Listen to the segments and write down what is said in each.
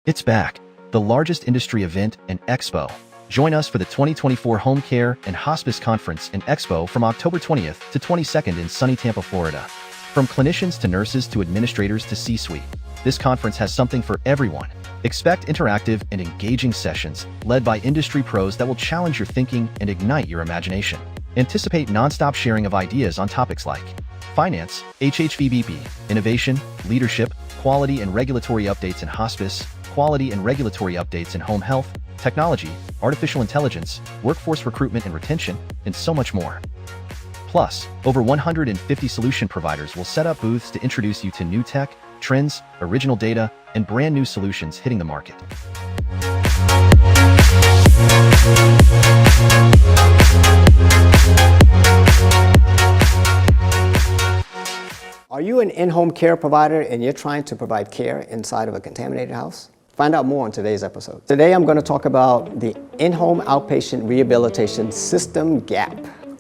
It's back, the largest industry event and expo. Join us for the 2024 Home Care and Hospice Conference and Expo from October 20th to 22nd in sunny Tampa, Florida. From clinicians to nurses to administrators to C-suite, this conference has something for everyone. Expect interactive and engaging sessions led by industry pros that will challenge your thinking and ignite your imagination. Anticipate nonstop sharing of ideas on topics like finance, HHVBP, innovation, leadership, quality and regulatory updates in hospice, quality and regulatory updates in home health, technology, artificial intelligence, workforce recruitment and retention, and so much more. Plus, over 150 solution providers will set up booths to introduce you to new tech, trends, original data, and brand new solutions hitting the market. Are you an in-home care provider and you're trying to provide care inside of a contaminated house? Find out more on today's episode. Today I'm going to talk about the in-home outpatient rehabilitation system gap.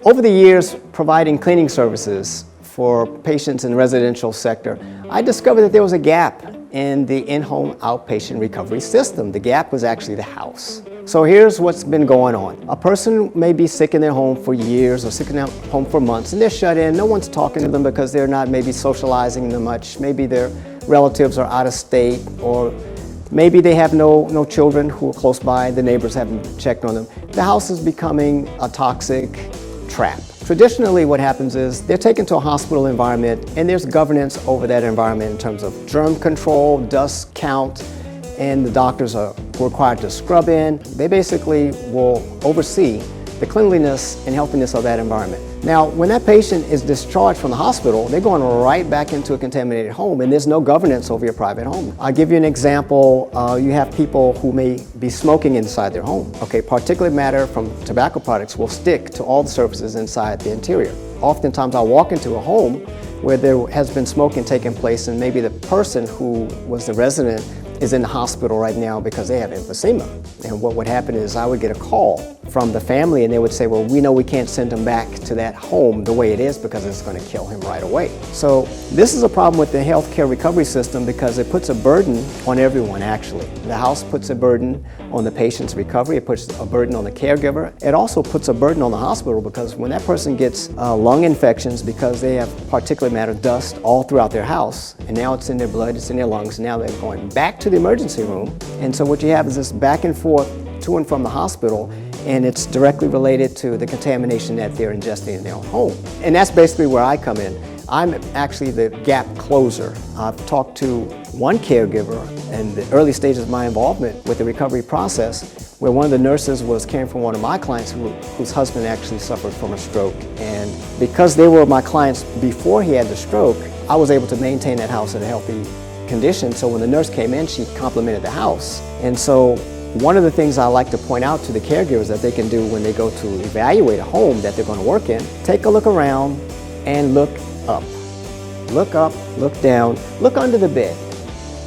Over the years, providing cleaning services for patients in the residential sector, I discovered that there was a gap in the in-home outpatient recovery system. The gap was actually the house. So here's what's been going on. A person may be sick in their home for years or sick in their home for months, and they're shut in. No one's talking to them because they're not maybe socializing them much. Maybe their relatives are out of state, or maybe they have no children who are close by. The neighbors haven't checked on them. The house is becoming a toxic trap. Traditionally, what happens is they're taken to a hospital environment and there's governance over that environment in terms of germ control, dust count, and the doctors are required to scrub in. They basically will oversee the cleanliness and healthiness of that environment. Now, when that patient is discharged from the hospital, they're going right back into a contaminated home, and there's no governance over your private home. I'll give you an example. You have people who may be smoking inside their home. Okay, particulate matter from tobacco products will stick to all the surfaces inside the interior. Oftentimes, I'll walk into a home where there has been smoking taking place, and maybe the person who was the resident is in the hospital right now because they have emphysema. And what would happen is I would get a call from the family and they would say, well, we know we can't send him back to that home the way it is because it's going to kill him right away. So this is a problem with the healthcare recovery system because it puts a burden on everyone actually. The house puts a burden on the patient's recovery, it puts a burden on the caregiver. It also puts a burden on the hospital because when that person gets lung infections because they have particulate matter dust all throughout their house, and now it's in their blood, it's in their lungs, and now they're going back to the emergency room. And so what you have is this back and forth to and from the hospital, and it's directly related to the contamination that they're ingesting in their own home. And that's basically where I come in. I'm actually the gap closer. I've talked to one caregiver in the early stages of my involvement with the recovery process where one of the nurses was caring for one of my clients whose husband actually suffered from a stroke. And because they were my clients before he had the stroke, I was able to maintain that house in a healthy condition. So when the nurse came in, she complimented the house. And so one of the things I like to point out to the caregivers that they can do when they go to evaluate a home that they're going to work in, take a look around and look up. Look up, look down, look under the bed.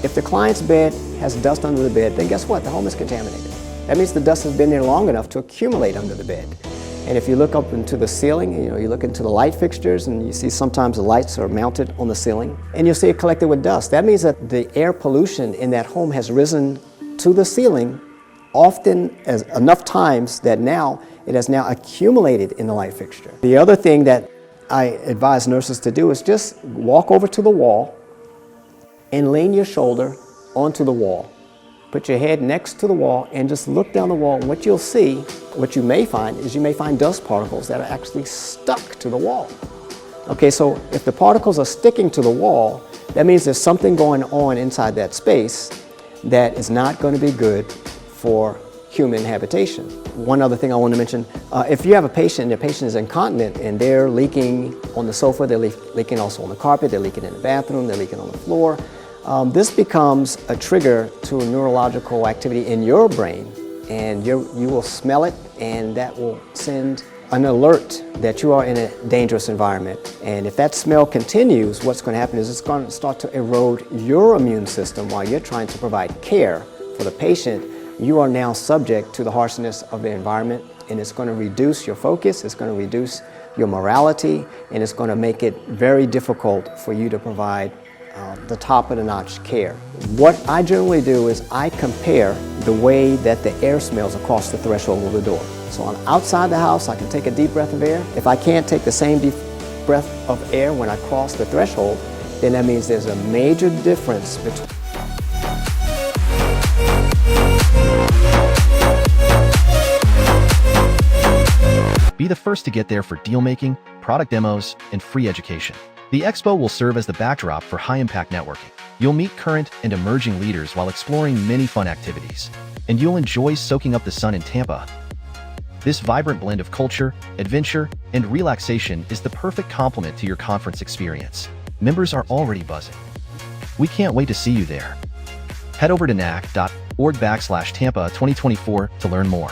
If the client's bed has dust under the bed, then guess what? The home is contaminated. That means the dust has been there long enough to accumulate under the bed. And if you look up into the ceiling, you look into the light fixtures and you see sometimes the lights are mounted on the ceiling and you'll see it collected with dust. That means that the air pollution in that home has risen to the ceiling often as enough times that now it has now accumulated in the light fixture. The other thing that I advise nurses to do is just walk over to the wall and lean your shoulder onto the wall. Put your head next to the wall and just look down the wall. And what you'll see, what you may find, is you may find dust particles that are actually stuck to the wall. Okay, so if the particles are sticking to the wall, that means there's something going on inside that space that is not going to be good for human habitation. One other thing I want to mention, if you have a patient and the patient is incontinent and they're leaking on the sofa, they're leaking also on the carpet, they're leaking in the bathroom, they're leaking on the floor, this becomes a trigger to a neurological activity in your brain, and you will smell it, and that will send an alert that you are in a dangerous environment. And if that smell continues, what's going to happen is it's going to start to erode your immune system while you're trying to provide care for the patient. You are now subject to the harshness of the environment, and it's going to reduce your focus, it's going to reduce your morality, and it's going to make it very difficult for you to provide the top of the notch care. What I generally do is I compare the way that the air smells across the threshold of the door. So on outside the house, I can take a deep breath of air. If I can't take the same deep breath of air when I cross the threshold, then that means there's a major difference between Be the first to get there for deal-making, product demos, and free education. The Expo will serve as the backdrop for high-impact networking. You'll meet current and emerging leaders while exploring many fun activities. And you'll enjoy soaking up the sun in Tampa. This vibrant blend of culture, adventure, and relaxation is the perfect complement to your conference experience. Members are already buzzing. We can't wait to see you there. Head over to nac.org/Tampa 2024 to learn more.